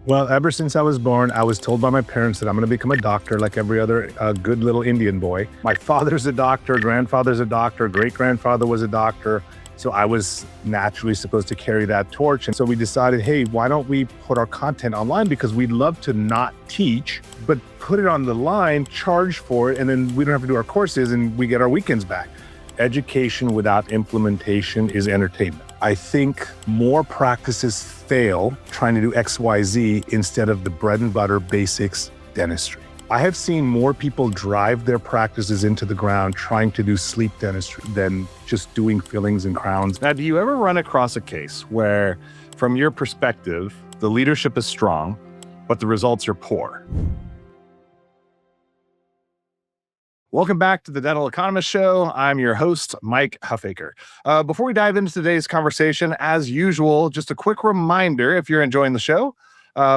Well, ever since I was born, I was told by my parents that I'm going to become a doctor like every other good little Indian boy. My father's a doctor, grandfather's a doctor, great-grandfather was a doctor. So I was naturally supposed to carry that torch. And so we decided, hey, why don't we put our content online? Because we'd love to not teach, but put it on the line, charge for it, and then we don't have to do our courses and we get our weekends back. Education without implementation is entertainment. I think more practices fail trying to do XYZ instead of the bread and butter basics dentistry. I have seen more people drive their practices into the ground trying to do sleep dentistry than just doing fillings and crowns. Now, do you ever run across a case where, from your perspective, the leadership is strong, but the results are poor? Welcome back to the Dental Economist Show. I'm your host, Mike Huffaker. Before we dive into today's conversation, as usual, just a quick reminder, if you're enjoying the show,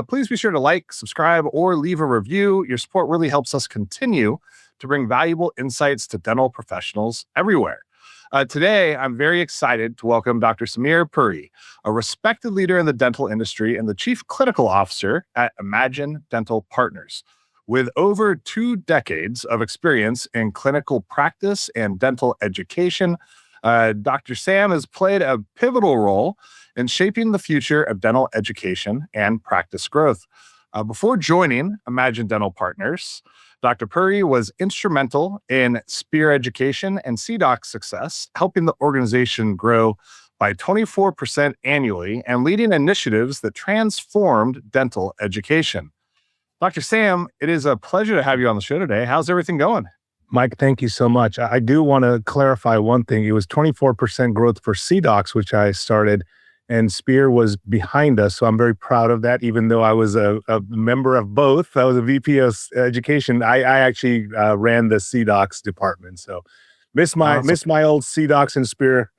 please be sure to like, subscribe, or leave a review. Your support really helps us continue to bring valuable insights to dental professionals everywhere. Today, I'm very excited to welcome Dr. Sameer Puri, a respected leader in the dental industry and the Chief Clinical Officer at Imagen Dental Partners. With over 2 decades of experience in clinical practice and dental education, Dr. Sam has played a pivotal role in shaping the future of dental education and practice growth. Before joining Imagen Dental Partners, Dr. Puri was instrumental in Spear Education and CDOCS success, helping the organization grow by 24% annually and leading initiatives that transformed dental education. Dr. Sam, it is a pleasure to have you on the show today. How's everything going? Mike, thank you so much. I do want to clarify one thing. It was 24% growth for CDOCS, which I started, and Spear was behind us. So I'm very proud of that, even though I was a member of both. I was a VP of education. I actually ran the CDOCS department. So miss my old CDOCS and Spear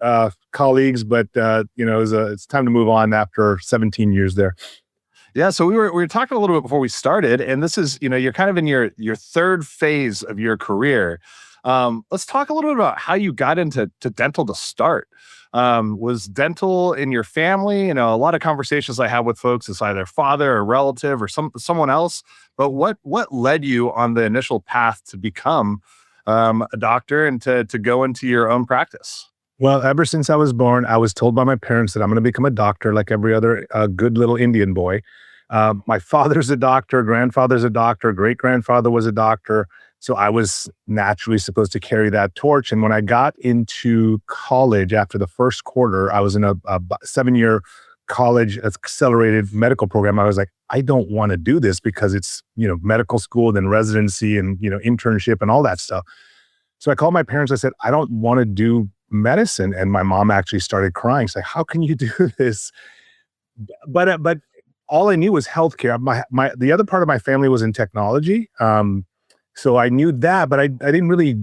colleagues, but it's time to move on after 17 years there. Yeah, so we were talking a little bit before we started, and this is, you're kind of in your third phase of your career. Let's talk a little bit about how you got into dental to start. Was dental in your family? A lot of conversations I have with folks, it's either father or relative or someone else. But what led you on the initial path to become a doctor and to go into your own practice? Well, ever since I was born, I was told by my parents that I'm going to become a doctor like every other good little Indian boy. My father's a doctor, grandfather's a doctor, great-grandfather was a doctor. So I was naturally supposed to carry that torch. And when I got into college after the first quarter, I was in a 7-year college accelerated medical program. I was like, I don't want to do this because it's, medical school, then residency and, internship and all that stuff. So I called my parents. I said, I don't want to do medicine. And my mom actually started crying. She's like, how can you do this? But all I knew was healthcare. The other part of my family was in technology. So I knew that, but I didn't really,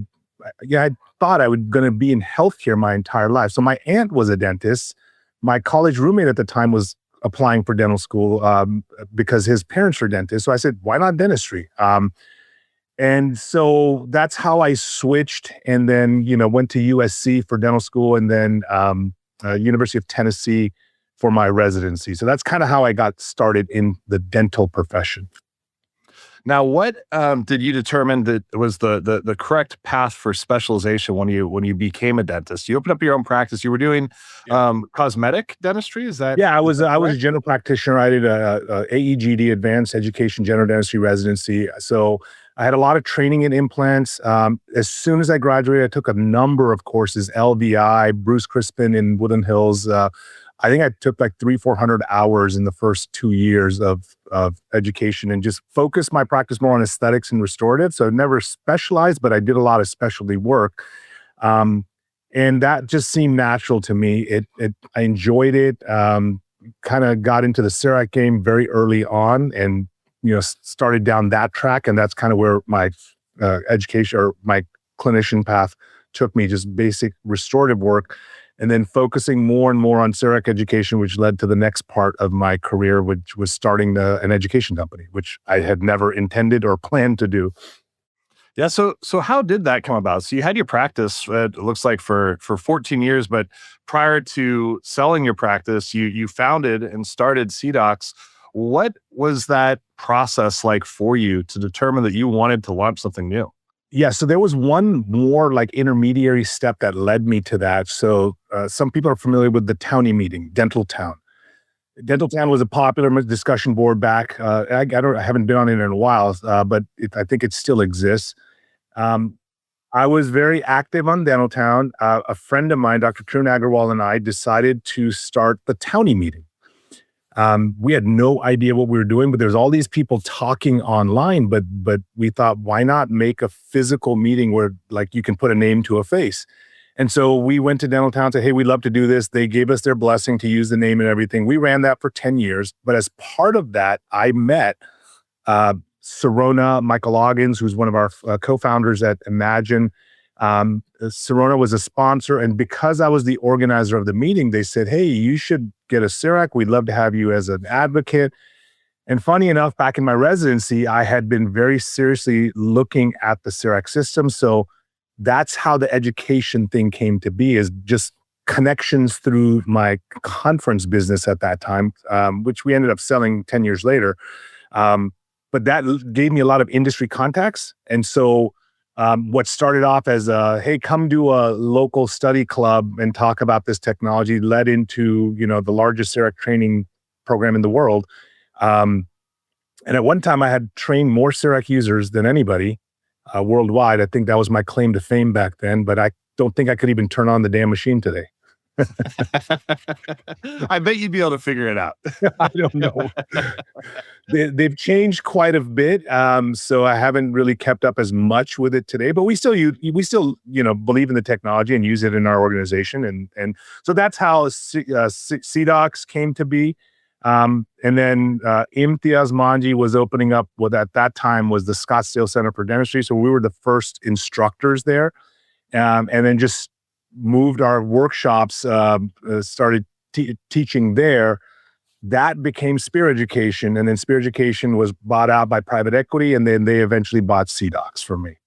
I thought I was going to be in healthcare my entire life. So my aunt was a dentist. My college roommate at the time was applying for dental school because his parents were dentists. So I said, why not dentistry? And so that's how I switched, and then, went to USC for dental school, and then University of Tennessee for my residency. So that's kind of how I got started in the dental profession. Now, what did you determine that was the correct path for specialization when you became a dentist? You opened up your own practice. You were doing cosmetic dentistry. Is that? Yeah, I was a general practitioner. I did a AEGD, Advanced Education General Dentistry residency. So I had a lot of training in implants. As soon as I graduated, I took a number of courses: LVI, Bruce Crispin in Woodland Hills. I think I took like 300-400 hours in the first 2 years of education, and just focused my practice more on aesthetics and restorative. So I never specialized, but I did a lot of specialty work. And that just seemed natural to me. I enjoyed it. Kind of got into the CEREC game very early on, and started down that track. And that's kind of where my education or my clinician path took me, just basic restorative work. And then focusing more and more on CEREC education, which led to the next part of my career, which was starting an education company, which I had never intended or planned to do. Yeah. So how did that come about? So you had your practice, it looks like for 14 years, but prior to selling your practice, you founded and started CDOCS. What was that process like for you to determine that you wanted to launch something new? Yeah, so there was one more like intermediary step that led me to that. So some people are familiar with the Townie meeting, Dental Town. Dental Town was a popular discussion board back. I haven't been on it in a while, but I think it still exists. Um, I was very active on Dental Town. A friend of mine, Dr. Trun Agarwal, and I decided to start the Townie meeting. We had no idea what we were doing, but there's all these people talking online. But we thought, why not make a physical meeting where like you can put a name to a face? And so we went to Dental Town and said, hey, we'd love to do this. They gave us their blessing to use the name and everything. We ran that for 10 years. But as part of that, I met Serona Michael Loggins, who's one of our co-founders at Imagen. Serona was a sponsor. And because I was the organizer of the meeting, they said, hey, you should get a CIRAC. We'd love to have you as an advocate. And funny enough, back in my residency, I had been very seriously looking at the CIRAC system. So that's how the education thing came to be, is just connections through my conference business at that time, which we ended up selling 10 years later. But that gave me a lot of industry contacts. And so what started off as hey, come do a local study club and talk about this technology led into, the largest CIRAC training program in the world. And at one time I had trained more CIRAC users than anybody worldwide. I think that was my claim to fame back then, but I don't think I could even turn on the damn machine today. I bet you'd be able to figure it out. I don't know. They've changed quite a bit, so I haven't really kept up as much with it today. But we still believe in the technology and use it in our organization, and so that's how CDOCS came to be. And then Imtiaz Manji was opening up what at that time was the Scottsdale Center for Dentistry. So we were the first instructors there, and then just moved our workshops, started teaching there. That became Spear Education, and then Spear Education was bought out by private equity, and then they eventually bought CDOCS from me.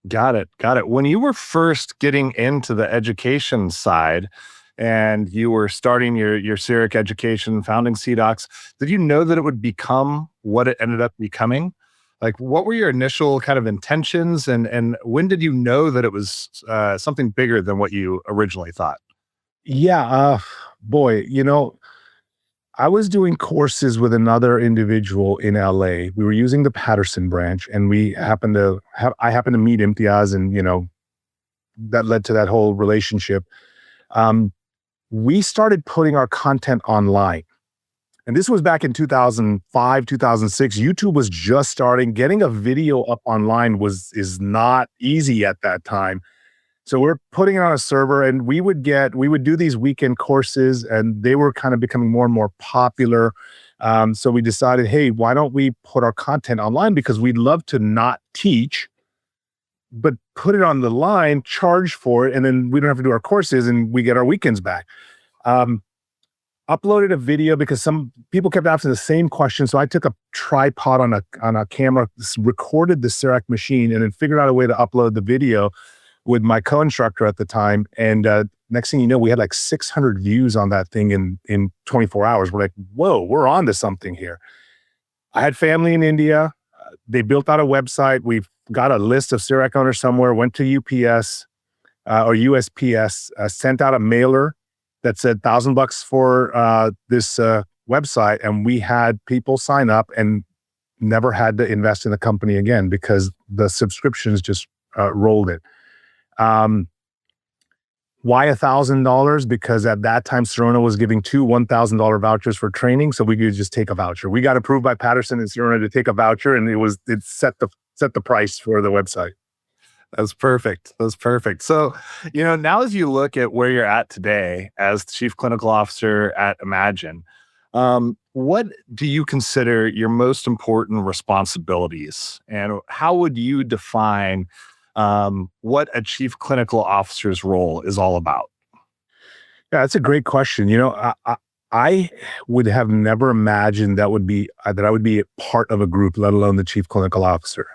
Got it. When you were first getting into the education side and you were starting your CIRAC education, founding CDOCS, did you know that it would become what it ended up becoming? Like, what were your initial kind of intentions, and when did you know that it was something bigger than what you originally thought? Yeah, boy, I was doing courses with another individual in LA. We were using the Patterson branch, and I happened to meet Imtiaz, and that led to that whole relationship. We started putting our content online. And this was back in 2005, 2006. YouTube was just starting. Getting a video up online is not easy at that time. So we're putting it on a server, and we would do these weekend courses, and they were kind of becoming more and more popular. So we decided, hey, why don't we put our content online? Because we'd love to not teach, but put it on the line, charge for it, and then we don't have to do our courses, and we get our weekends back. Uploaded a video because some people kept asking the same question. So I took a tripod on a camera, recorded the CIRAC machine, and then figured out a way to upload the video with my co-instructor at the time. And next thing you know, we had like 600 views on that thing in 24 hours. We're like, whoa, we're on to something here. I had family in India. They built out a website. We've got a list of CIRAC owners somewhere, went to UPS or USPS, sent out a mailer that said $1,000 for this website. And we had people sign up and never had to invest in the company again because the subscriptions just rolled it. Why $1,000? Because at that time, Serona was giving two $1,000 vouchers for training. So we could just take a voucher. We got approved by Patterson and Serona to take a voucher, and it set the price for the website. That's perfect. So, now as you look at where you're at today as Chief Clinical Officer at Imagen, what do you consider your most important responsibilities? And how would you define what a Chief Clinical Officer's role is all about? Yeah, that's a great question. I would have never imagined that I would be a part of a group, let alone the Chief Clinical Officer.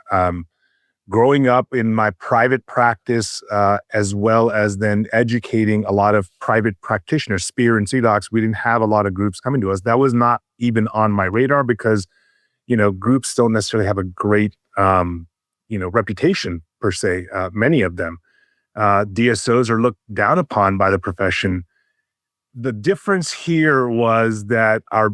growing up in my private practice, as well as then educating a lot of private practitioners, Spear and CDOCS, we didn't have a lot of groups coming to us. That was not even on my radar because, groups don't necessarily have a great, reputation per se, many of them. DSOs are looked down upon by the profession. The difference here was that our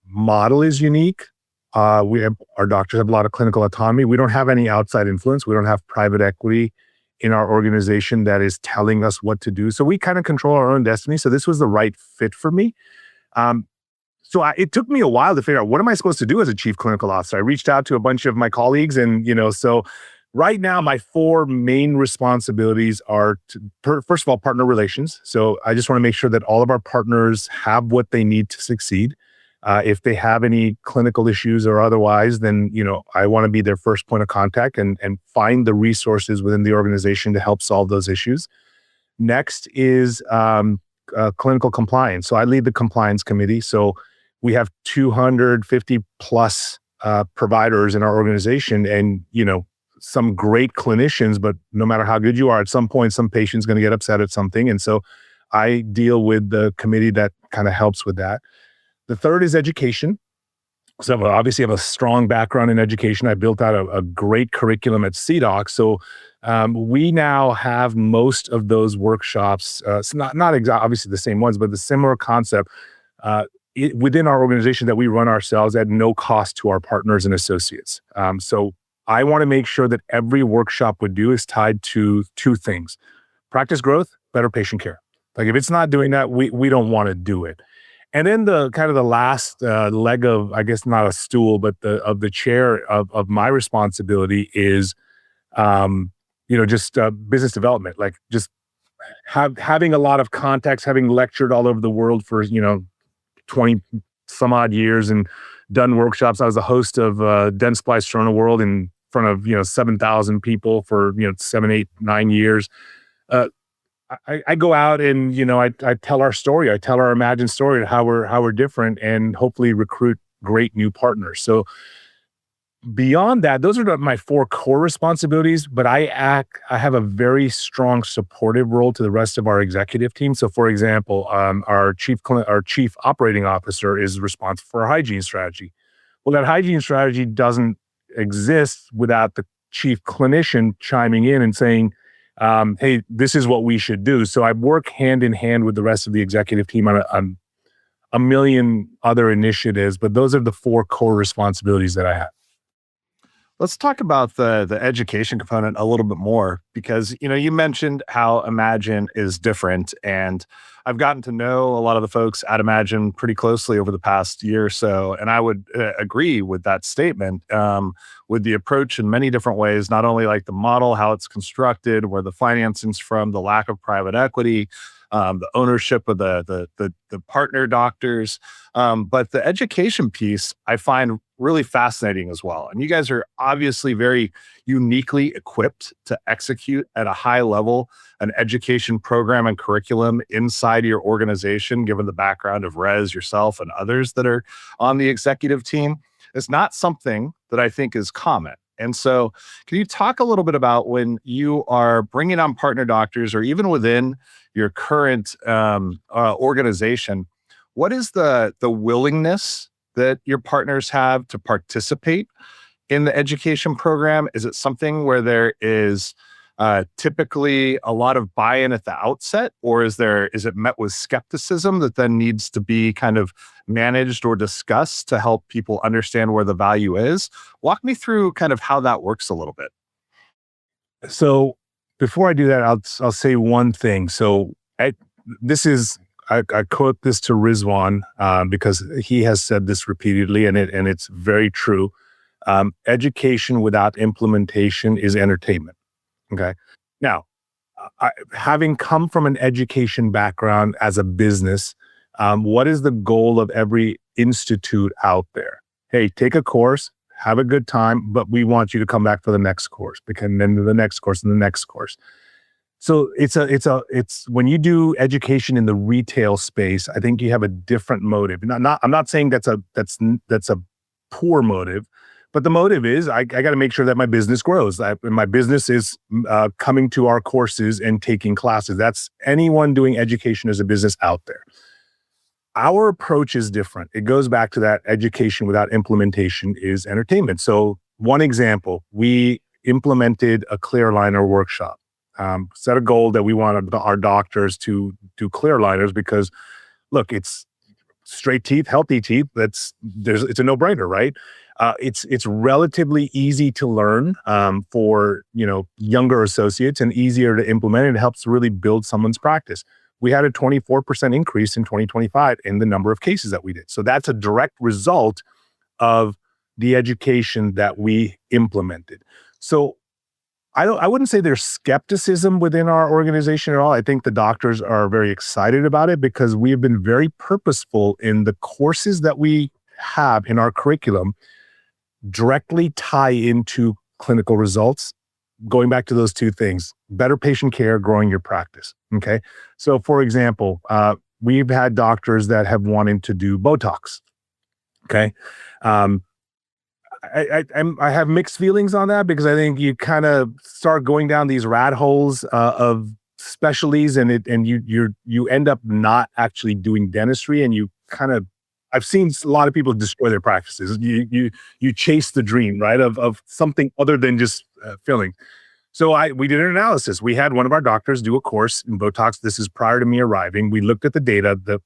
model is unique. Our doctors have a lot of clinical autonomy. We don't have any outside influence. We don't have private equity in our organization that is telling us what to do. So we kind of control our own destiny. So this was the right fit for me. It took me a while to figure out what am I supposed to do as a chief clinical officer. I reached out to a bunch of my colleagues, and so right now my four main responsibilities are first of all, partner relations. So I just want to make sure that all of our partners have what they need to succeed. If they have any clinical issues or otherwise, then I want to be their first point of contact and find the resources within the organization to help solve those issues. Next is clinical compliance. So I lead the compliance committee. So we have 250 plus providers in our organization, and some great clinicians. But no matter how good you are, at some point, some patient's going to get upset at something, and so I deal with the committee that kind of helps with that. The third is education. So I obviously have a strong background in education. I built out a great curriculum at CDOCS. So we now have most of those workshops, so not exactly obviously the same ones, but the similar concept within our organization that we run ourselves at no cost to our partners and associates. So I want to make sure that every workshop we do is tied to two things: practice growth, better patient care. Like if it's not doing that, we don't want to do it. And then the kind of the last leg of, I guess not a stool, but the chair of my responsibility is, just business development. Like just having a lot of contacts, having lectured all over the world for 20 some odd years and done workshops. I was a host of Dentsply Strona World in front of 7,000 people for 7, 8, 9 years. I go out and I tell our story. I tell our Imagen story, how we're different, and hopefully recruit great new partners. So beyond that, those are my four core responsibilities. But I have a very strong supportive role to the rest of our executive team. So, for example, our chief operating officer is responsible for our hygiene strategy. Well, that hygiene strategy doesn't exist without the chief clinician chiming in and saying, hey, this is what we should do. So I work hand in hand with the rest of the executive team on a million other initiatives, but those are the four core responsibilities that I have. Let's talk about the education component a little bit more, because you mentioned how Imagen is different, and I've gotten to know a lot of the folks at Imagen pretty closely over the past year or so, and I would agree with that statement, with the approach in many different ways, not only like the model, how it's constructed, where the financing's from, the lack of private equity, the ownership of the partner doctors, but the education piece I find really fascinating as well. And you guys are obviously very uniquely equipped to execute at a high level an education program and curriculum inside your organization, given the background of Rez, yourself, and others that are on the executive team. It's not something that I think is common. And so can you talk a little bit about when you are bringing on partner doctors, or even within your current organization, what is the willingness that your partners have to participate in the education program? Is it something where there is typically a lot of buy-in at the outset, or is it met with skepticism that then needs to be kind of managed or discussed to help people understand where the value is? Walk me through kind of how that works a little bit. So before I do that, I'll say one thing. So I quote this to Rizwan because he has said this repeatedly, and it's very true. Education without implementation is entertainment. Okay. Now, having come from an education background as a business, what is the goal of every institute out there? Hey, take a course, have a good time, but we want you to come back for the next course, and then the next course and the next course. So it's when you do education in the retail space, I think you have a different motive. I'm not saying that's a poor motive, But the motive is I got to make sure that my business grows. My business is coming to our courses and taking classes. That's anyone doing education as a business out there. Our approach is different. It goes back to that education without implementation is entertainment. So one example, we implemented a clear aligner workshop. Set a goal that we wanted our doctors to do clear aligners because, look, it's straight teeth, healthy teeth. It's a no-brainer, right? It's relatively easy to learn for younger associates and easier to implement. And it helps really build someone's practice. We had a 24% increase in 2025 in the number of cases that we did. So that's a direct result of the education that we implemented. So I wouldn't say there's skepticism within our organization at all. I think the doctors are very excited about it because we have been very purposeful in the courses that we have in our curriculum directly tie into clinical results. Going back to those two things, better patient care, growing your practice. Okay. So for example, we've had doctors that have wanted to do Botox. Okay. I have mixed feelings on that because I think you kind of start going down these rat holes of specialties and you end up not actually doing dentistry and you kind of I've seen a lot of people destroy their practices. You chase the dream, right, of something other than just filling. So we did an analysis. We had one of our doctors do a course in Botox. This is prior to me arriving. We looked at the data, the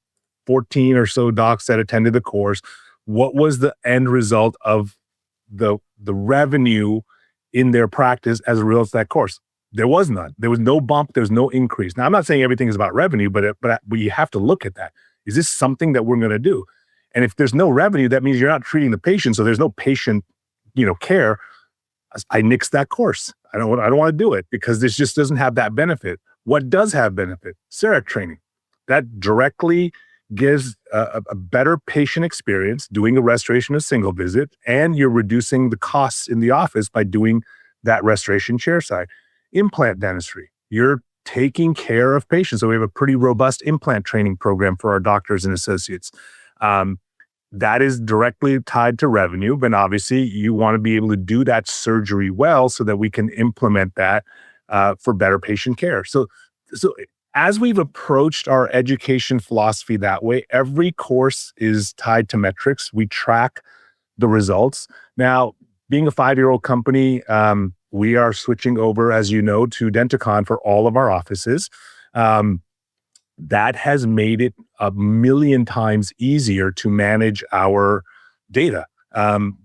14 or so docs that attended the course. What was the end result of the revenue in their practice as a result of that course? There was none. There was no bump. There was no increase. Now, I'm not saying everything is about revenue, but you have to look at that. Is this something that we're going to do? And if there's no revenue, that means you're not treating the patient. So there's no patient, care. I nixed that course. I don't want to do it because this just doesn't have that benefit. What does have benefit? CEREC training. That directly gives a better patient experience doing a restoration of single visit, and you're reducing the costs in the office by doing that restoration chairside. Implant dentistry. You're taking care of patients. So we have a pretty robust implant training program for our doctors and associates. That is directly tied to revenue, but obviously you want to be able to do that surgery well so that we can implement that for better patient care. So as we've approached our education philosophy that way, every course is tied to metrics. We track the results. Now, being a 5-year-old company, we are switching over, as you know, to Denticon for all of our offices. That has made it 1,000,000 times easier to manage our data.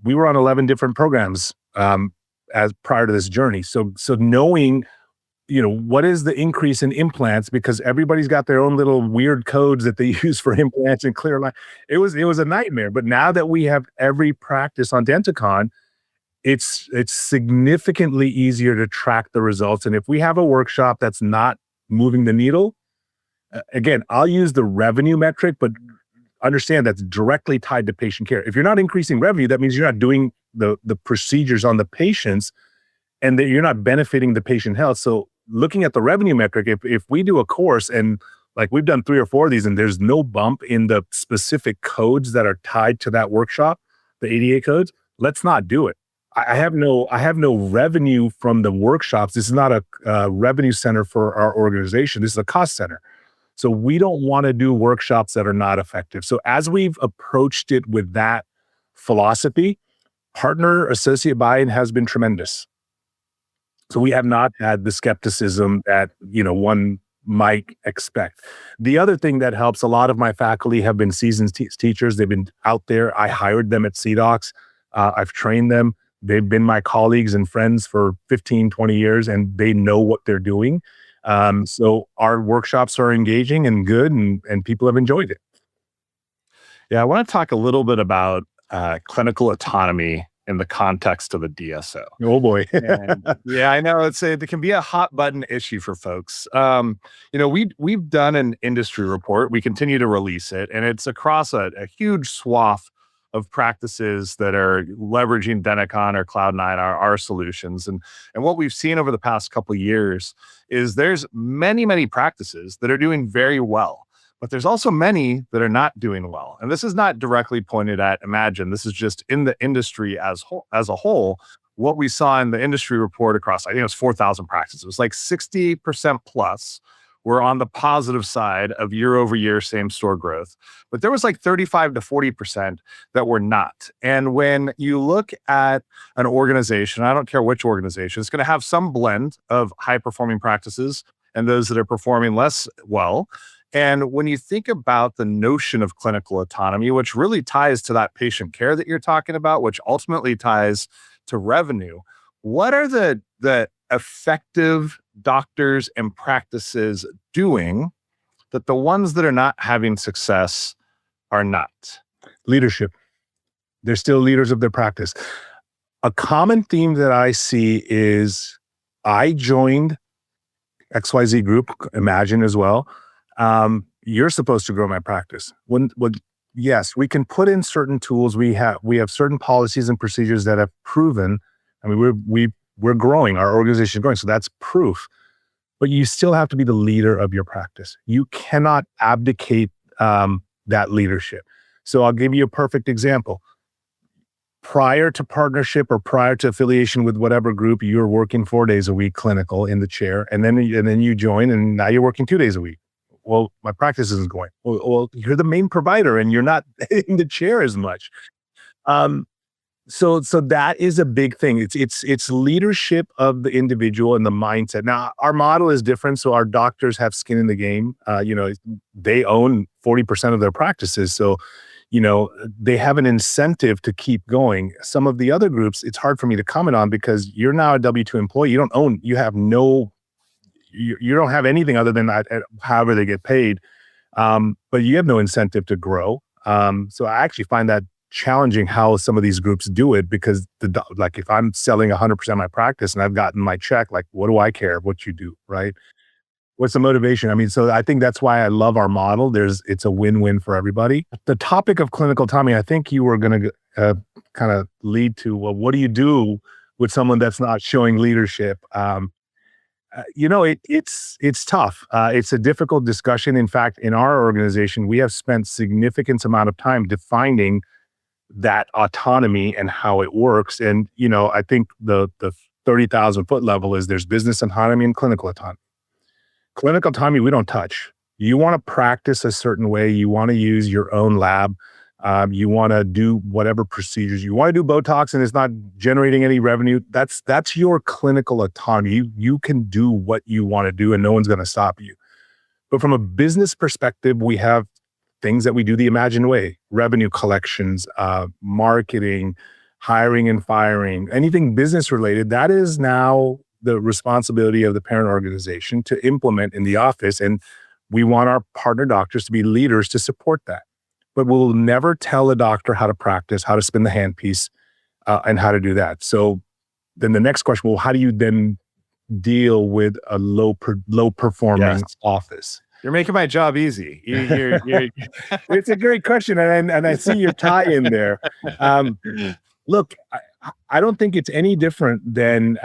We were on 11 different programs as prior to this journey. So knowing, what is the increase in implants, because everybody's got their own little weird codes that they use for implants and clear line. It was a nightmare. But now that we have every practice on Denticon, it's significantly easier to track the results. And if we have a workshop that's not moving the needle, again, I'll use the revenue metric, but understand that's directly tied to patient care. If you're not increasing revenue, that means you're not doing the procedures on the patients and that you're not benefiting the patient health. So looking at the revenue metric, if we do a course and like we've done 3 or 4 of these and there's no bump in the specific codes that are tied to that workshop, the ADA codes, let's not do it. I have no revenue from the workshops. This is not a revenue center for our organization. This is a cost center. So we don't want to do workshops that are not effective. So as we've approached it with that philosophy, partner associate buy-in has been tremendous. So we have not had the skepticism that, one might expect. The other thing that helps, a lot of my faculty have been seasoned teachers. They've been out there. I hired them at CDOCS. I've trained them. They've been my colleagues and friends for 15, 20 years, and they know what they're doing. So our workshops are engaging and good, and people have enjoyed it. Yeah, I want to talk a little bit about clinical autonomy in the context of a DSO. Oh boy. Yeah, I know it can be a hot button issue for folks. We've done an industry report. We continue to release it, and it's across a huge swath of practices that are leveraging Denticon or Cloud9, our solutions. And what we've seen over the past couple of years is there's many, many practices that are doing very well, but there's also many that are not doing well. And this is not directly pointed at Imagen. This is just in the industry as a whole. What we saw in the industry report across, I think it was 4,000 practices. It was like 60% plus were on the positive side of year over year same store growth. But there was like 35 to 40% that were not. And when you look at an organization, I don't care which organization, it's going to have some blend of high performing practices and those that are performing less well. And when you think about the notion of clinical autonomy, which really ties to that patient care that you're talking about, which ultimately ties to revenue, what are the effective doctors and practices doing that the ones that are not having success are not? Leadership. They're still leaders of their practice. A common theme that I see is I joined XYZ group, Imagen as well. You're supposed to grow my practice. Yes, we can put in certain tools. We have certain policies and procedures that have proven. I mean, we're growing. Our organization is growing, so that's proof. But you still have to be the leader of your practice. You cannot abdicate that leadership. So I'll give you a perfect example. Prior to partnership or prior to affiliation with whatever group, you're working 4 days a week clinical in the chair, and then you join, and now you're working 2 days a week. Well, my practice isn't going. Well, you're the main provider, and you're not in the chair as much. So that is a big thing. It's leadership of the individual and the mindset. Now, our model is different, so our doctors have skin in the game. They own 40% of their practices, so they have an incentive to keep going. Some of the other groups, it's hard for me to comment on because you're now a W-2 employee. You don't have anything other than that, however they get paid. But you have no incentive to grow. So I actually find that challenging how some of these groups do it, because if I'm selling 100% of my practice and I've gotten my check, like, what do I care what you do, right? What's the motivation? I mean, so I think that's why I love our model. It's a win-win for everybody. The topic of clinical autonomy, I think you were going to kind of lead to, well, what do you do with someone that's not showing leadership? It's tough. It's a difficult discussion. In fact, in our organization, we have spent significant amount of time defining that autonomy and how it works. And, I think the 30,000 foot level is there's business autonomy and clinical autonomy. Clinical autonomy, we don't touch. You want to practice a certain way. You want to use your own lab. You want to do whatever procedures. You want to do Botox and it's not generating any revenue. That's your clinical autonomy. You can do what you want to do and no one's going to stop you. But from a business perspective, we have things that we do the Imagen way: revenue collections, marketing, hiring and firing, anything business related. That is now the responsibility of the parent organization to implement in the office. And we want our partner doctors to be leaders to support that. But we'll never tell a doctor how to practice, how to spin the handpiece, and how to do that. So then the next question, well, how do you then deal with a low performing office? You're making my job easy. It's a great question. And I see your tie in there. Look, I don't think it's any different than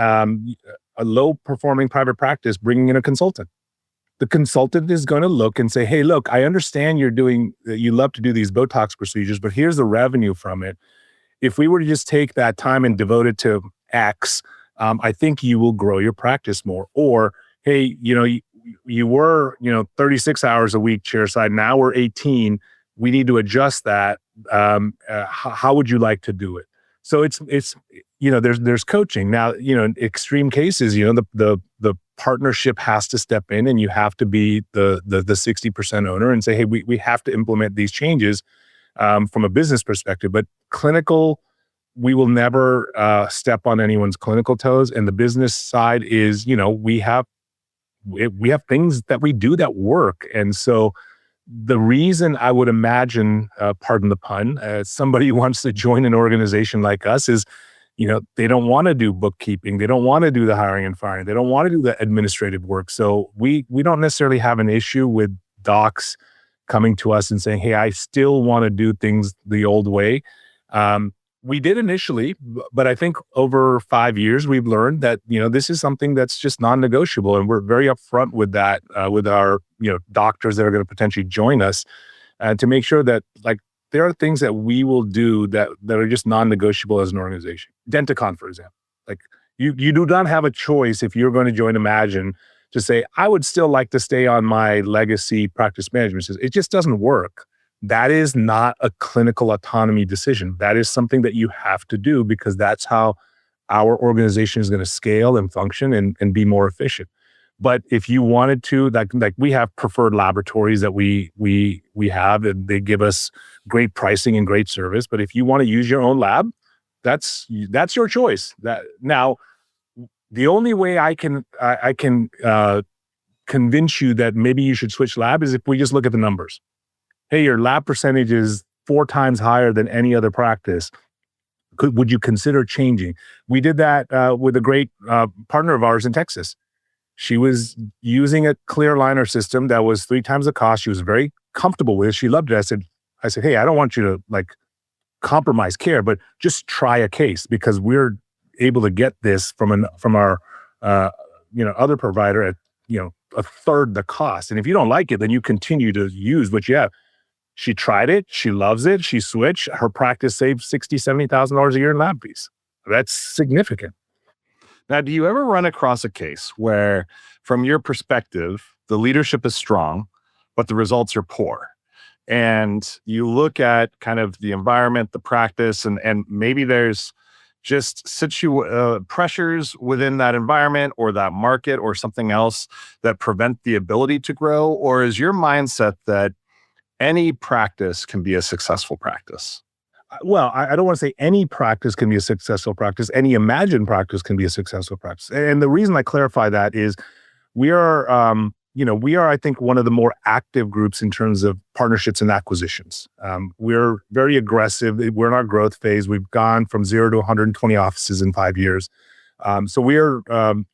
a low performing private practice bringing in a consultant. The consultant is going to look and say, hey, look, I understand you love to do these Botox procedures, but here's the revenue from it. If we were to just take that time and devote it to X, I think you will grow your practice more. Or, hey, you were, 36 hours a week chairside. Now we're 18. We need to adjust that. How would you like to do it? So it's there's coaching. Now, in extreme cases, the partnership has to step in and you have to be the 60% owner and say, hey, we have to implement these changes from a business perspective. But clinical, we will never step on anyone's clinical toes. And the business side is, we have things that we do that work. And so the reason I would imagine, pardon the pun, somebody who wants to join an organization like us is, they don't want to do bookkeeping. They don't want to do the hiring and firing. They don't want to do the administrative work. So we don't necessarily have an issue with docs coming to us and saying, hey, I still want to do things the old way. We did initially, but I think over 5 years, we've learned that, this is something that's just non-negotiable. And we're very upfront with that, with our, doctors that are going to potentially join us, to make sure that, like, there are things that we will do that are just non-negotiable as an organization. Denticon, for example. Like, you do not have a choice if you're going to join Imagen to say, I would still like to stay on my legacy practice management system. It just doesn't work. That is not a clinical autonomy decision. That is something that you have to do because that's how our organization is going to scale and function and be more efficient. But if you wanted to, like we have preferred laboratories that we have, and they give us great pricing and great service. But if you want to use your own lab, that's your choice. That now, the only way I can convince you that maybe you should switch lab is if we just look at the numbers. Hey, your lab percentage is 4 times higher than any other practice. Would you consider changing? We did that with a great partner of ours in Texas. She was using a clear aligner system that was 3 times the cost. She was very comfortable with it. She loved it. I said, hey, I don't want you to compromise care, but just try a case because we're able to get this from our other provider at a third the cost. And if you don't like it, then you continue to use what you have. She tried it. She loves it. She switched. Her practice saved $60,000-$70,000 a year in lab fees. That's significant. Now, do you ever run across a case where, from your perspective, the leadership is strong, but the results are poor? And you look at kind of the environment, the practice, and maybe there's just pressures within that environment or that market or something else that prevent the ability to grow? Or is your mindset that any practice can be a successful practice? Well, I don't want to say any practice can be a successful practice. Any Imagen practice can be a successful practice. And the reason I clarify that is we are, I think, one of the more active groups in terms of partnerships and acquisitions. We're very aggressive. We're in our growth phase. We've gone from 0 to 120 offices in 5 years. So we're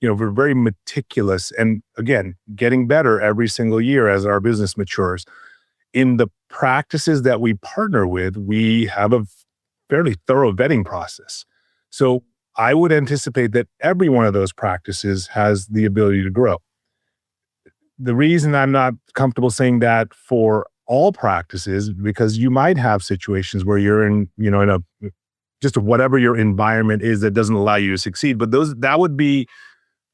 very meticulous and, again, getting better every single year as our business matures. In the practices that we partner with, we have a fairly thorough vetting process. So I would anticipate that every one of those practices has the ability to grow. The reason I'm not comfortable saying that for all practices, because you might have situations where you're in just whatever your environment is that doesn't allow you to succeed. But that would be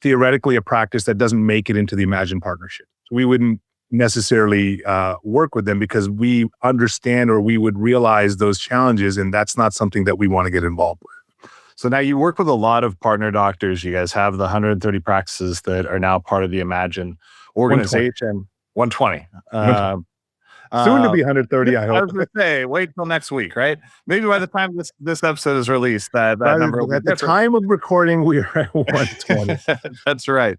theoretically a practice that doesn't make it into the Imagen partnership. So we wouldn't necessarily work with them because we understand or we would realize those challenges, and that's not something that we want to get involved with. So now you work with a lot of partner doctors. You guys have the 130 practices that are now part of the Imagen organization. 120. Soon to be 130, I hope. I was going to say, wait till next week, right? Maybe by the time this episode is released, that number will be different. At the time of recording, we are at 120. That's right.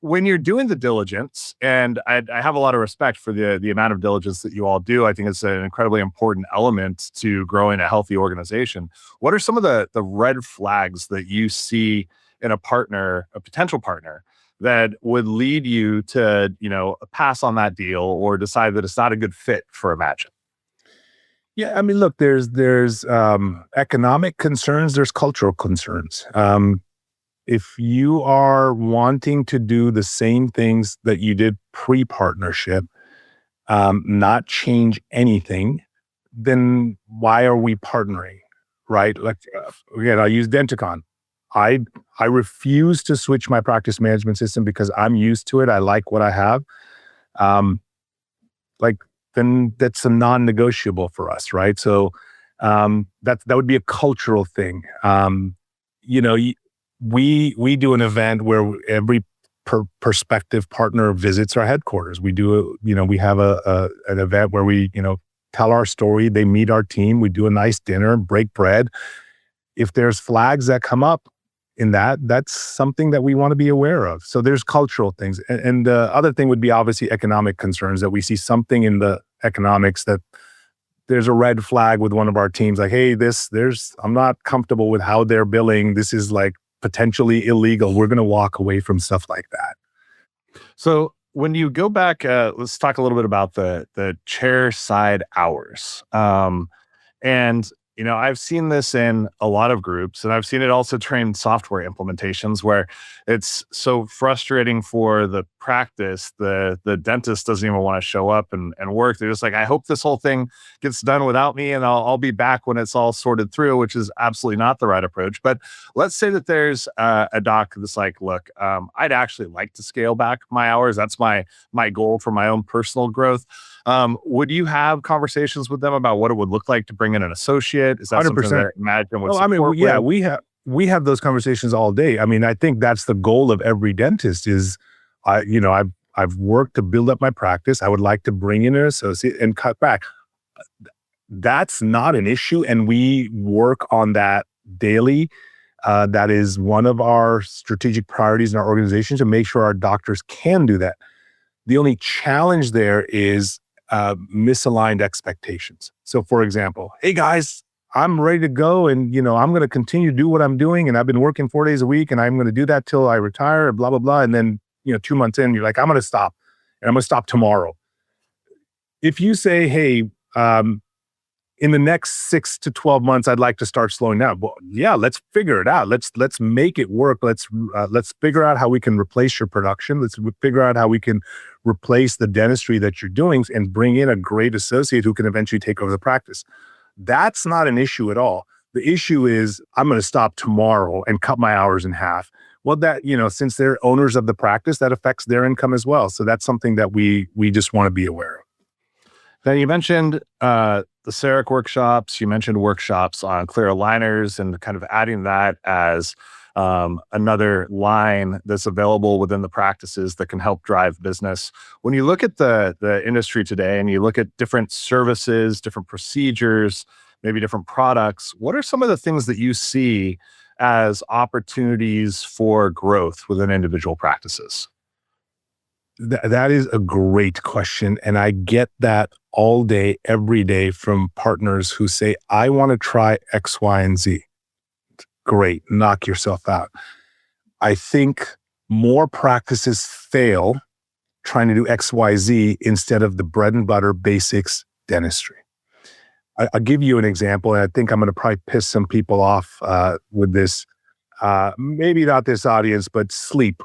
When you're doing the diligence, and I have a lot of respect for the amount of diligence that you all do. I think it's an incredibly important element to growing a healthy organization. What are some of the red flags that you see in a potential partner, that would lead you to, pass on that deal or decide that it's not a good fit for Imagen? Yeah, I mean, look, there's economic concerns, there's cultural concerns. If you are wanting to do the same things that you did pre-partnership, not change anything, then why are we partnering, right? Like, again, I'll use Denticon. I refuse to switch my practice management system because I'm used to it. I like what I have. Then that's a non-negotiable for us, right? So that would be a cultural thing. We do an event where every prospective partner visits our headquarters. We have an event where we tell our story. They meet our team. We do a nice dinner, break bread. If there's flags that come up in that's something that we want to be aware of. So there's cultural things. And the other thing would be obviously economic concerns, that we see something in the economics that there's a red flag with one of our teams. Like, hey, I'm not comfortable with how they're billing. This is like potentially illegal. We're going to walk away from stuff like that. So when you go back, let's talk a little bit about the chair side hours. And I've seen this in a lot of groups, and I've seen it also train software implementations where it's so frustrating for the practice. The dentist doesn't even want to show up and work. They're just like, I hope this whole thing gets done without me, and I'll be back when it's all sorted through, which is absolutely not the right approach. But let's say that there's a doc that's like, look, I'd actually like to scale back my hours. That's my goal for my own personal growth. Would you have conversations with them about what it would look like to bring in an associate? Is that something 100%. that Imagen would Oh, I mean, support yeah, with? we have those conversations all day. I mean, I think that's the goal of every dentist is, I've worked to build up my practice. I would like to bring in an associate and cut back. That's not an issue, and we work on that daily. That is one of our strategic priorities in our organization to make sure our doctors can do that. The only challenge there is misaligned expectations. So, for example, hey guys, I'm ready to go, and I'm going to continue to do what I'm doing, and I've been working 4 days a week, and I'm going to do that till I retire, blah blah blah. And then 2 months in, you're like, I'm going to stop, and I'm going to stop tomorrow. If you say, hey, in the next 6 to 12 months, I'd like to start slowing down. Well, yeah, let's figure it out. Let's make it work. Let's figure out how we can replace your production. Let's figure out how we can replace the dentistry that you're doing and bring in a great associate who can eventually take over the practice. That's not an issue at all. The issue is I'm going to stop tomorrow and cut my hours in half. Well, that, since they're owners of the practice, that affects their income as well. So that's something that we just want to be aware of. Then you mentioned the CEREC workshops. You mentioned workshops on clear aligners and kind of adding that as another line that's available within the practices that can help drive business. When you look at the industry today and you look at different services, different procedures, maybe different products, what are some of the things that you see as opportunities for growth within individual practices? That is a great question. And I get that all day, every day from partners who say, I want to try X, Y, and Z. Great. Knock yourself out. I think more practices fail trying to do X, Y, Z instead of the bread and butter basics dentistry. I'll give you an example, and I think I'm going to probably piss some people off with this. Maybe not this audience, but sleep.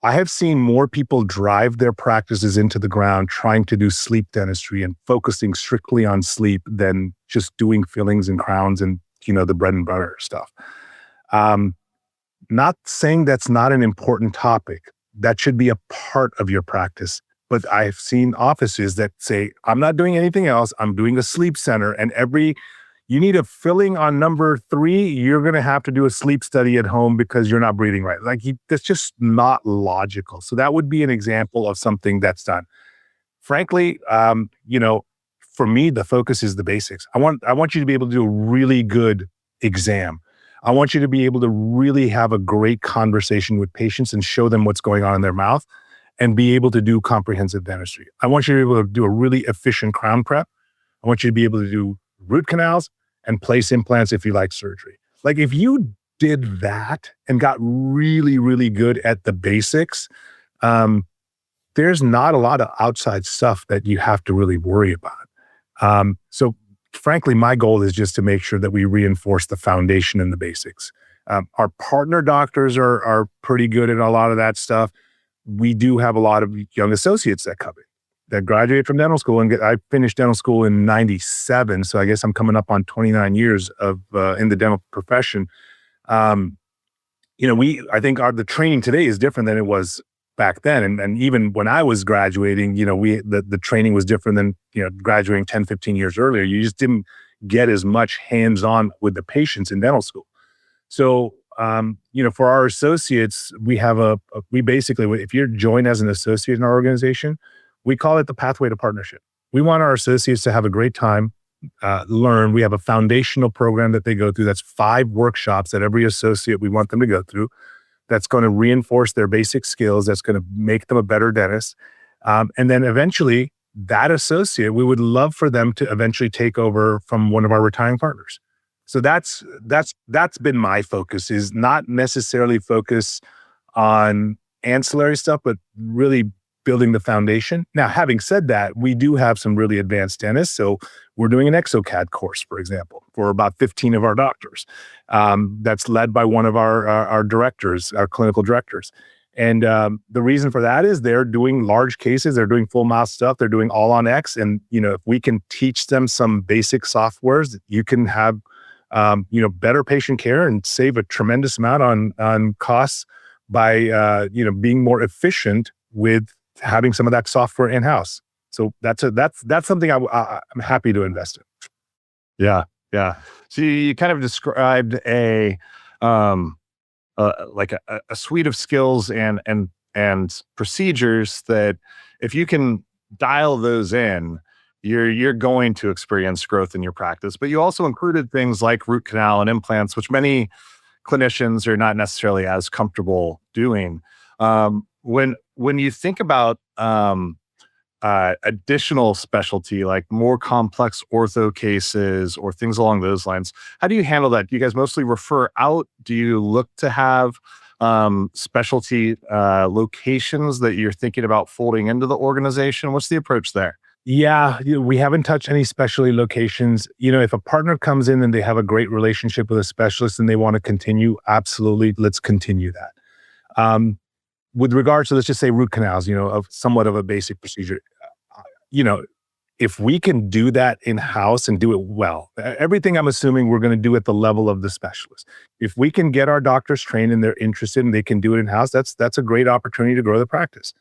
I have seen more people drive their practices into the ground trying to do sleep dentistry and focusing strictly on sleep than just doing fillings and crowns and, the bread and butter stuff. Not saying that's not an important topic. That should be a part of your practice. But I've seen offices that say, I'm not doing anything else. I'm doing a sleep center, and you need a filling on number 3, you're going to have to do a sleep study at home because you're not breathing right. That's just not logical. So that would be an example of something that's done. Frankly, for me, the focus is the basics. I want you to be able to do a really good exam. I want you to be able to really have a great conversation with patients and show them what's going on in their mouth and be able to do comprehensive dentistry. I want you to be able to do a really efficient crown prep. I want you to be able to do root canals and place implants if you like surgery. If you did that and got really, really good at the basics, there's not a lot of outside stuff that you have to really worry about. So frankly, my goal is just to make sure that we reinforce the foundation and the basics. Our partner doctors are pretty good at a lot of that stuff. We do have a lot of young associates that come in, that graduate from dental school. And I finished dental school in 97. So I guess I'm coming up on 29 years of in the dental profession. I think the training today is different than it was back then. And even when I was graduating, the training was different than, graduating 10, 15 years earlier. You just didn't get as much hands-on with the patients in dental school. So, for our associates, we basically, if you're joined as an associate in our organization, we call it the pathway to partnership. We want our associates to have a great time, learn. We have a foundational program that they go through. That's 5 workshops that every associate we want them to go through. That's going to reinforce their basic skills. That's going to make them a better dentist. And then eventually that associate, we would love for them to eventually take over from one of our retiring partners. So that's been my focus, is not necessarily focus on ancillary stuff, but really building the foundation. Now, having said that, we do have some really advanced dentists. So we're doing an exocad course, for example, for about 15 of our doctors. That's led by one of our directors, our clinical directors. And the reason for that is they're doing large cases, they're doing full mouth stuff, they're doing all on X. And, if we can teach them some basic softwares, you can have, better patient care and save a tremendous amount on costs by, being more efficient with having some of that software in-house. So that's something I'm happy to invest in. Yeah. Yeah. So you kind of described like a suite of skills and procedures that if you can dial those in, you're going to experience growth in your practice. But you also included things like root canal and implants, which many clinicians are not necessarily as comfortable doing. When you think about additional specialty, like more complex ortho cases or things along those lines, how do you handle that? Do you guys mostly refer out? Do you look to have specialty locations that you're thinking about folding into the organization? What's the approach there? Yeah, we haven't touched any specialty locations. If a partner comes in and they have a great relationship with a specialist and they want to continue, absolutely, let's continue that. With regards to, let's just say root canals, of somewhat of a basic procedure, if we can do that in-house and do it well, everything I'm assuming we're going to do at the level of the specialist. If we can get our doctors trained and they're interested and they can do it in-house, that's a great opportunity to grow the practice.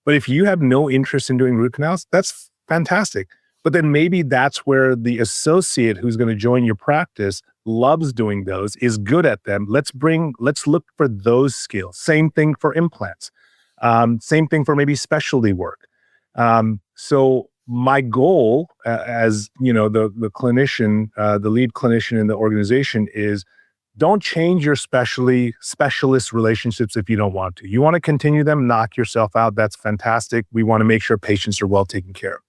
But if you have no interest in doing root canals, that's fantastic. But then maybe that's where the associate who's going to join your practice loves doing those, is good at them. Let's look for those skills. Same thing for implants. Same thing for maybe specialty work. So my goal as the clinician, the lead clinician in the organization is don't change your specialist relationships if you don't want to. You want to continue them, knock yourself out. That's fantastic. We want to make sure patients are well taken care of.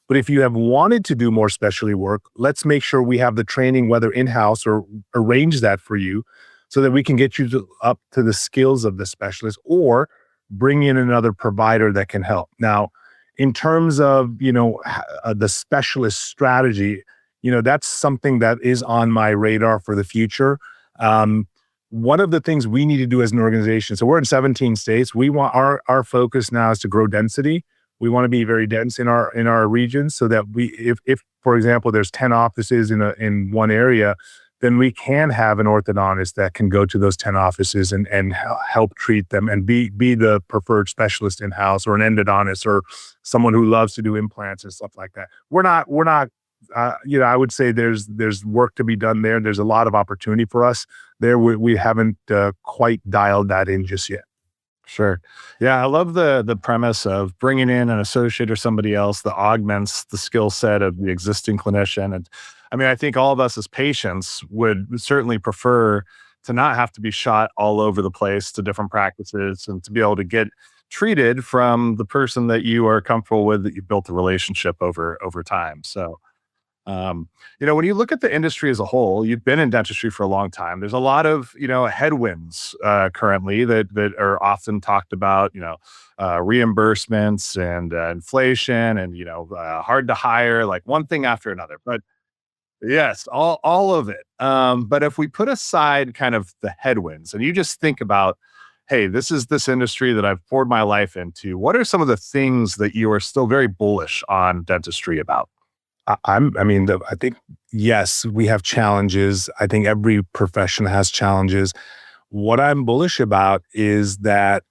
But if you have wanted to do more specialty work, let's make sure we have the training, whether in-house or arrange that for you so that we can get you up to the skills of the specialist or bring in another provider that can help. Now, in terms of, the specialist strategy, that's something that is on my radar for the future. One of the things we need to do as an organization, so we're in 17 states. We want our focus now is to grow density. We want to be very dense in our region so that if for example, there's 10 offices in one area, then we can have an orthodontist that can go to those 10 offices and help treat them and be the preferred specialist in-house, or an endodontist or someone who loves to do implants and stuff like that. We're not I would say there's work to be done there. There's a lot of opportunity for us there. We haven't quite dialed that in just yet. Sure. Yeah, I love the premise of bringing in an associate or somebody else that augments the skill set of the existing clinician. And I mean, I think all of us as patients would certainly prefer to not have to be shot all over the place to different practices and to be able to get treated from the person that you are comfortable with, that you built a relationship over time. So when you look at the industry as a whole, you've been in dentistry for a long time. There's a lot of, headwinds currently that are often talked about, reimbursements and inflation and, hard to hire, like one thing after another. But yes, all of it. But if we put aside kind of the headwinds and you just think about, hey, this is this industry that I've poured my life into, what are some of the things that you are still very bullish on dentistry about? I think, yes, we have challenges. I think every profession has challenges. What I'm bullish about is that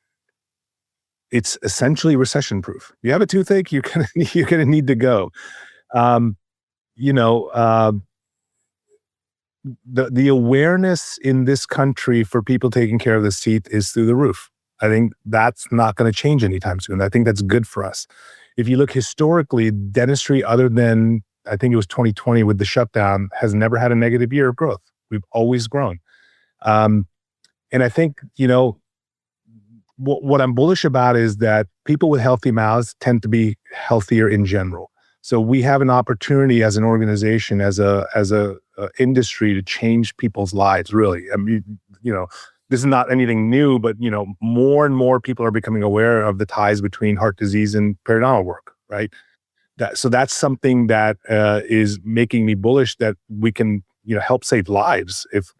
it's essentially recession proof. You have a toothache, you're gonna need to go. The awareness in this country for people taking care of the teeth is through the roof. I think that's not going to change anytime soon. I think that's good for us. If you look historically, dentistry, other than I think it was 2020 with the shutdown, has never had a negative year of growth. We've always grown. And I think, what I'm bullish about is that people with healthy mouths tend to be healthier in general. So we have an opportunity as an organization, as a industry, to change people's lives, really. I mean, this is not anything new, but more and more people are becoming aware of the ties between heart disease and periodontal work, right? So that's something that is making me bullish that we can help save lives. If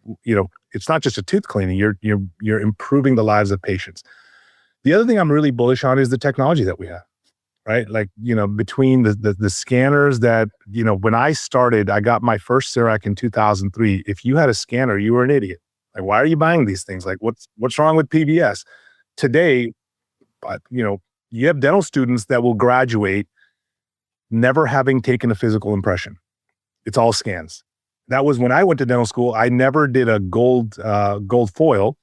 it's not just a tooth cleaning, you're improving the lives of patients. The other thing I'm really bullish on is the technology that we have, right? Like between the scanners that when I started, I got my first CEREC in 2003. If you had a scanner, you were an idiot. Like, why are you buying these things? Like, what's wrong with PBS? Today, you have dental students that will graduate never having taken a physical impression. It's all scans. That was when I went to dental school. I never did a gold foil,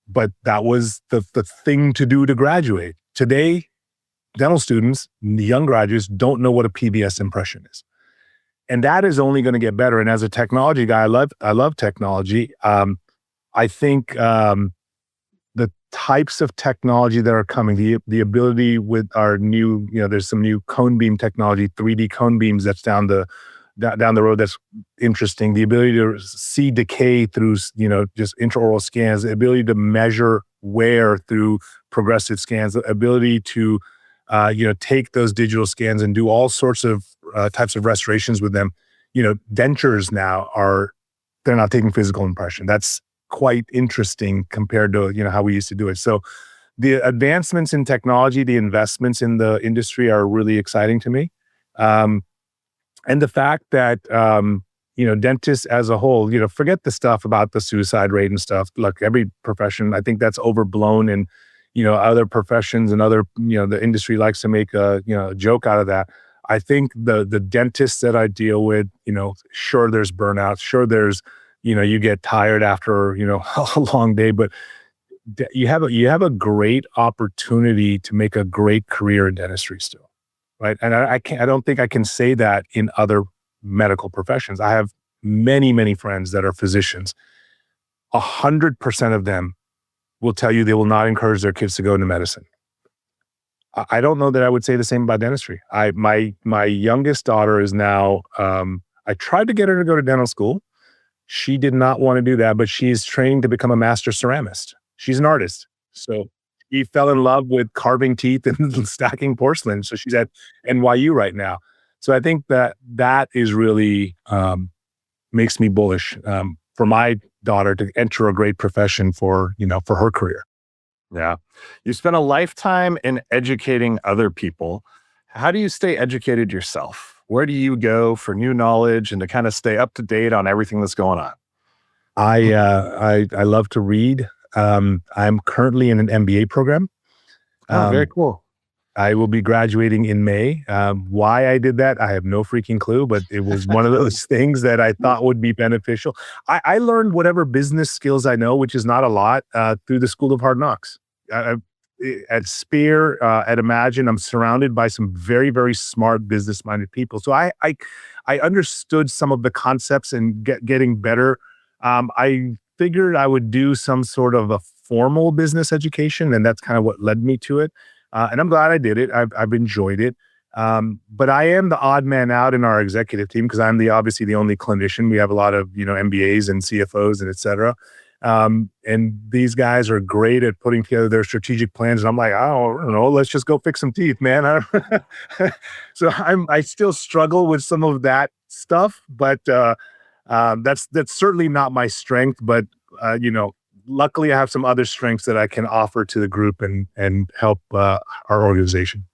but that was the thing to do to graduate. Today, dental students, young graduates, don't know what a PBS impression is. And that is only going to get better. And as a technology guy, I love technology. I think the types of technology that are coming, the ability with our new, there's some new cone beam technology, 3D cone beams that's down the road that's interesting. The ability to see decay through, just intraoral scans, the ability to measure wear through progressive scans, the ability to, take those digital scans and do all sorts of types of restorations with them. Dentures now they're not taking physical impression. That's quite interesting compared to, how we used to do it. So the advancements in technology, the investments in the industry are really exciting to me. And the fact that, dentists as a whole, forget the stuff about the suicide rate and stuff. Look, every profession, I think that's overblown, and, other professions and other, the industry likes to make a joke out of that. I think the dentists that I deal with, sure, there's burnout. Sure, there's, you get tired after, a long day, but you have a great opportunity to make a great career in dentistry still. Right. And I don't think I can say that in other medical professions. I have many, many friends that are physicians. 100% of them will tell you they will not encourage their kids to go into medicine. I don't know that I would say the same about dentistry. My youngest daughter is now, I tried to get her to go to dental school. She did not want to do that, but she's training to become a master ceramist. She's an artist. So he fell in love with carving teeth and stacking porcelain. So she's at NYU right now. So I think that is really makes me bullish for my daughter to enter a great profession for her career. Yeah. You spent a lifetime in educating other people. How do you stay educated yourself? Where do you go for new knowledge and to kind of stay up to date on everything that's going on? I love to read. I'm currently in an MBA program. Very cool. I will be graduating in May. Why I did that, I have no freaking clue, but it was one of those things that I thought would be beneficial. I learned whatever business skills I know, which is not a lot, through the School of Hard Knocks. At Spear, at Imagen, I'm surrounded by some very, very smart business-minded people. So I understood some of the concepts and getting better. I figured I would do some sort of a formal business education, and that's kind of what led me to it. And I'm glad I did it. I've enjoyed it. But I am the odd man out in our executive team because I'm obviously the only clinician. We have a lot of, MBAs and CFOs and et cetera. And these guys are great at putting together their strategic plans. And I'm like, I don't know, let's just go fix some teeth, man. So I still struggle with some of that stuff, but that's certainly not my strength. But luckily I have some other strengths that I can offer to the group and help our organization.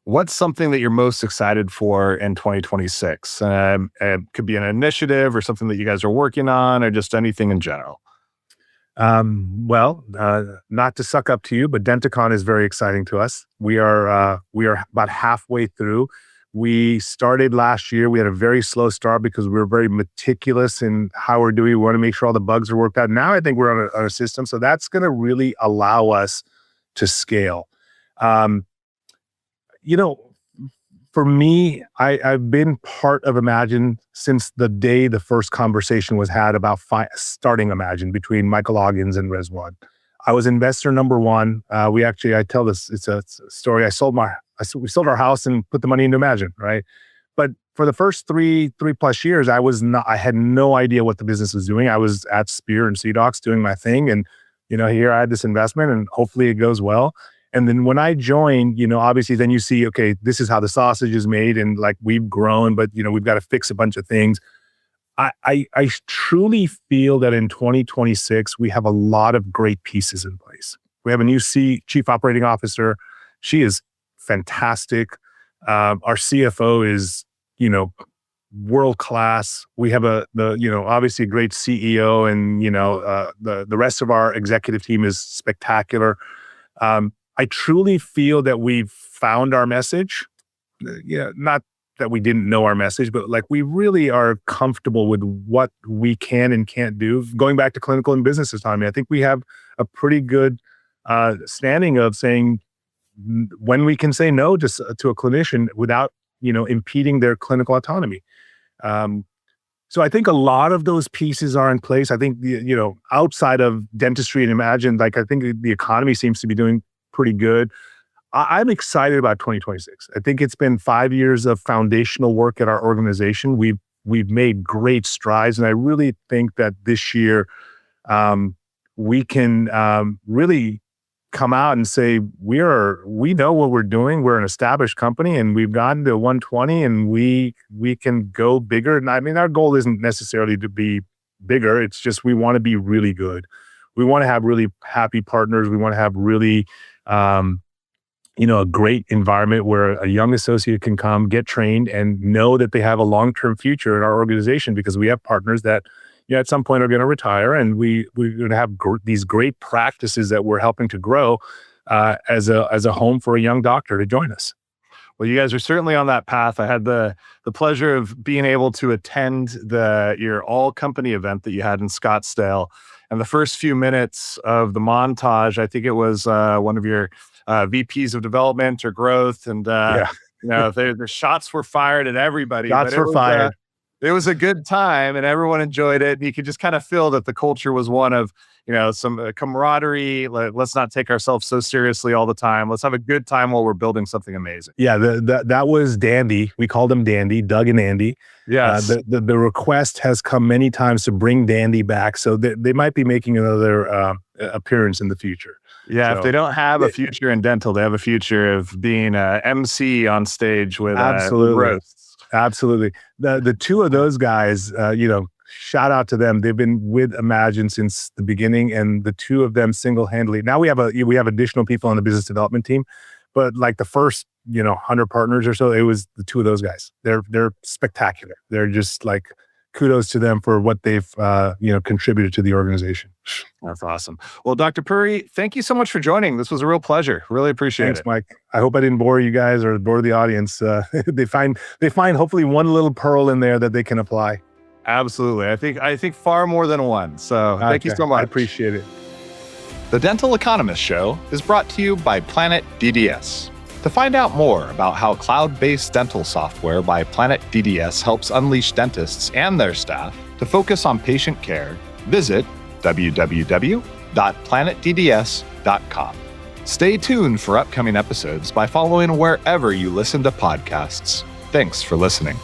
What's something that you're most excited for in 2026? It could be an initiative or something that you guys are working on, or just anything in general. Well, not to suck up to you, but Denticon is very exciting to us. We are about halfway through. We started last year. We had a very slow start because we were very meticulous in how we're doing. We want to make sure all the bugs are worked out. Now I think we're on a system, so that's going to really allow us to scale. For me, I've been part of Imagen since the day the first conversation was had about starting Imagen between Michael Oggins and Rezwan. I was investor number one. I tell this, it's a story. We sold our house and put the money into Imagen, right? But for the first three plus years, I had no idea what the business was doing. I was at Spear and CDOCS doing my thing. And, here I had this investment and hopefully it goes well. And then when I joined, obviously then you see, okay, this is how the sausage is made. And like we've grown, but we've got to fix a bunch of things. I truly feel that in 2026, we have a lot of great pieces in place. We have a new chief operating officer. She is fantastic. Our CFO is, world class. We have obviously a great CEO, and the rest of our executive team is spectacular. I truly feel that we've found our message. Not that we didn't know our message, but like we really are comfortable with what we can and can't do. Going back to clinical and business autonomy, I think we have a pretty good standing of saying when we can say no to a clinician without impeding their clinical autonomy. So I think a lot of those pieces are in place. I think outside of dentistry and Imagen, like I think the economy seems to be doing pretty good. I'm excited about 2026. I think it's been 5 years of foundational work at our organization. We've made great strides, and I really think that this year we can really come out and say we know what we're doing. We're an established company, and we've gotten to 120, and we can go bigger. And I mean, our goal isn't necessarily to be bigger. It's just we want to be really good. We want to have really happy partners. We want to have really a great environment where a young associate can come, get trained, and know that they have a long-term future in our organization, because we have partners that at some point are going to retire, and we're going to have these great practices that we're helping to grow as a home for a young doctor to join us. Well, you guys are certainly on that path. I had the pleasure of being able to attend your all company event that you had in Scottsdale. And the first few minutes of the montage, I think it was one of your VPs of development or growth. And, the shots were fired at everybody. Shots were fired. It was a good time and everyone enjoyed it. You could just kind of feel that the culture was one of, some camaraderie. Let's not take ourselves so seriously all the time. Let's have a good time while we're building something amazing. Yeah, that was Dandy. We called them Dandy, Doug and Andy. Yes. The request has come many times to bring Dandy back. So they might be making another appearance in the future. Yeah, So, if they don't have a future in dental, they have a future of being a MC on stage with roasts. Absolutely. The two of those guys, shout out to them. They've been with Imagen since the beginning, and the two of them single-handedly. Now we have additional people on the business development team, but like the first 100 partners or so, it was the two of those guys. They're spectacular. They're just like, kudos to them for what they've contributed to the organization. That's awesome. Well, Dr. Puri, thank you so much for joining. This was a real pleasure. Really appreciate it. Thanks, Mike. I hope I didn't bore you guys or bore the audience. They find hopefully one little pearl in there that they can apply. Absolutely. I think far more than one. So thank you so much. I appreciate it. The Dental Economist Show is brought to you by Planet DDS. To find out more about how cloud-based dental software by Planet DDS helps unleash dentists and their staff to focus on patient care, visit www.planetdds.com. Stay tuned for upcoming episodes by following wherever you listen to podcasts. Thanks for listening.